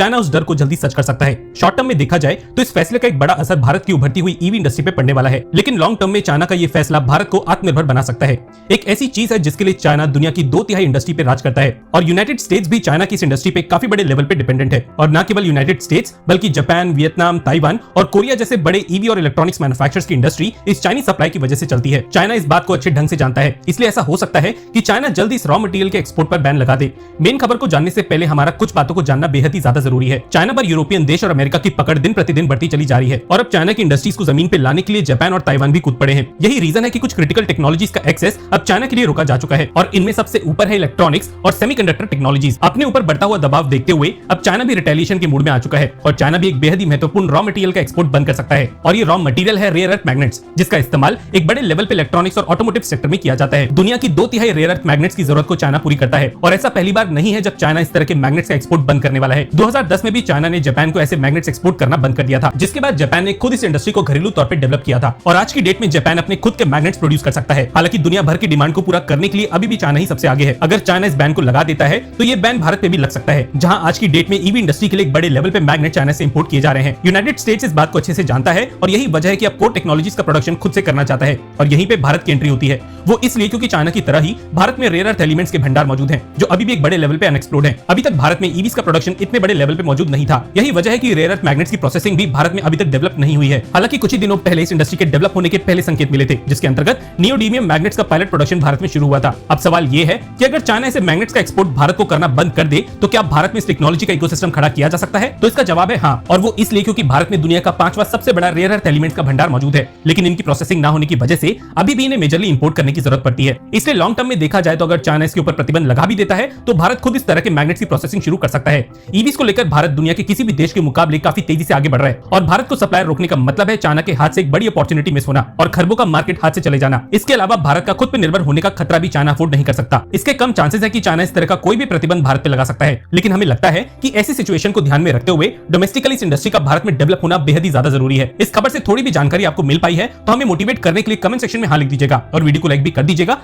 China उस डर को जल्दी सच कर सकता है। शॉर्ट टर्म में देखा जाए तो इस फैसले का एक बड़ा असर भारत की उभरती हुई ईवी इंडस्ट्री पे पड़ने वाला है, लेकिन लॉन्ग टर्म में चाइना का ये फैसला भारत को आत्मनिर्भर बना सकता है। एक ऐसी चीज है जिसके लिए चाइना दुनिया की 2/3 इंडस्ट्री पे राज करता है और यूनाइटेड स्टेट्स भी चाइना की इस इंडस्ट्री पे काफी बड़े लेवल पे डिपेंडेंट है। और न केवल यूनाइटेड स्टेट्स बल्कि जापान, वियतनाम, ताइवान और कोरिया जैसे बड़े ईवी और इलेक्ट्रॉनिक्स मैन्युफैक्चरर्स की इंडस्ट्री इस चाइनीज सप्लाई की वजह से चलती है। चाइना इस बात को अच्छे ढंग से जानता है, इसलिए ऐसा हो सकता है कि चाइना जल्दी इस रॉ मटेरियल के एक्सपोर्ट पर बैन लगा दे। मेन खबर को जानने से पहले हमारा कुछ बातों को जानना बेहद ही ज्यादा जरूरी है। चाइना पर यूरोपियन देश और अमेरिका की पकड़ दिन प्रतिदिन बढ़ती चली जा रही है और अब चाइना की इंडस्ट्रीज को जमीन पे लाने के लिए जापान और ताइवान भी कूद पड़े हैं। यही रीजन है कि कुछ क्रिटिकल टेक्नोलॉजीज का एक्सेस अब चाइना के लिए रोका जा चुका है और इनमें सबसे ऊपर है इलेक्ट्रॉनिक्स और सेमीकंडक्टर टेक्नोलॉजीज। अपने ऊपर बढ़ता हुआ दबाव देखते हुए अब चाइना भी रिटेलिएशन के मूड में आ चुका है और चाइना भी एक बेहद ही महत्वपूर्ण रॉ मटेरियल का एक्सपोर्ट बंद कर सकता है और ये रॉ मटेरियल है रेयर अर्थ मैग्नेट्स, जिसका इस्तेमाल एक बड़े लेवल पे इलेक्ट्रॉनिक्स और ऑटोमोटिव सेक्टर में किया जाता है। दुनिया की 2/3 रेयर अर्थ मैग्नेट्स की जरूरत को चाइना पूरी करता है और ऐसा पहली बार नहीं है जब चाइना इस तरह के मैग्नेट्स का एक्सपोर्ट बंद करने वाला है। 2010 में भी चाइना ने जापान को ऐसे मैग्नेट्स एक्सपोर्ट करना बंद कर दिया था, जिसके बाद जापान ने खुद इस इंडस्ट्री को घरेलू तौर पर डेवलप किया था और आज की डेट में जापान अपने खुद के मैग्नेट्स प्रोड्यूस कर सकता है। हालांकि दुनिया भर की डिमांड को पूरा करने के लिए अभी भी चाइना ही सबसे आगे है। अगर चाइना इस बैन को लगा देता है तो ये बैन भारत पे भी लग सकता है, जहां आज की डेट में ईवी इंडस्ट्री के लिए एक बड़े लेवल पे मैग्नेट चाइना से इंपोर्ट किए जा रहे हैं। यूनाइटेड स्टेट्स इस बात को अच्छे से जानता है और यही वजह है कि अब कोर टेक्नोलॉजीज का प्रोडक्शन खुद से करना चाहता है और यहीं पे भारत की एंट्री होती है। वो इसलिए क्योंकि चाइना की तरह ही भारत में रेयर अर्थ एलिमेंट्स के भंडार मौजूद हैं, जो अभी भी एक बड़े लेवल पे अनएक्सप्लोर्ड हैं। अभी तक भारत में ईवीज का प्रोडक्शन इतने बड़े लेवल पे मौजूद नहीं था। यही वजह है कि रेयर अर्थ मैग्नेट्स की प्रोसेसिंग भी भारत में अभी तक डेवलप नहीं हुई है। हालांकि कुछ ही दिनों पहले इस इंडस्ट्री के डेवलप होने के पहले संकेत मिले थे, जिसके अंतर्गत नियोडीमियम मैग्नेट्स का पायलट प्रोडक्शन भारत में शुरू हुआ था। अब सवाल ये है कि अगर चाइना ऐसे मैग्नेट्स का एक्सपोर्ट भारत को करना बंद कर दे तो क्या भारत में इस टेक्नोलॉजी का इकोसिस्टम खड़ा किया जा सकता है? तो इसका जवाब है हाँ, और वो इसलिए क्योंकि भारत में दुनिया का 5वां सबसे बड़ा रेयर अर्थ एलिमेंट्स का भंडार मौजूद है, लेकिन इनकी प्रोसेसिंग ना होने की वजह से अभी भी इन्हें मेजरली इंपोर्ट करने की जरूरत पड़ती है। इसलिए लॉन्ग टर्म में देखा जाए तो अगर चाइना इसके ऊपर प्रतिबंध लगा भी देता है तो भारत खुद इस तरह के मैग्नेट्स की प्रोसेसिंग शुरू कर सकता है। ईवीज को लेकर भारत दुनिया के किसी भी देश के मुकाबले काफी तेजी से आगे बढ़ रहा है और भारत को सप्लाई रोकने का मतलब है चाइना के हाथ से एक बड़ी अपॉर्चुनिटी मिस होना और खरबों का मार्केट हाथ से चले जाना। इसके अलावा भारत का खुद पर निर्भर होने का खतरा भी चाइना अफोर्ड नहीं कर सकता। इसके कम चांसेस है कि चाइना इस तरह का कोई भी प्रतिबंध भारत पे लगा सकता है, लेकिन हमें लगता है कि ऐसी सिचुएशन को ध्यान में रखते हुए डोमेस्टिकली इस इंडस्ट्री का भारत में डेवलप होना बेहद ही ज्यादा जरूरी है। इस खबर से थोड़ी भी जानकारी आपको मिल पाई है तो हमें मोटिवेट करने के लिए कमेंट सेक्शन में हाँ लिख दीजिएगा और वीडियो को लाइक भी कर दीजिएगा।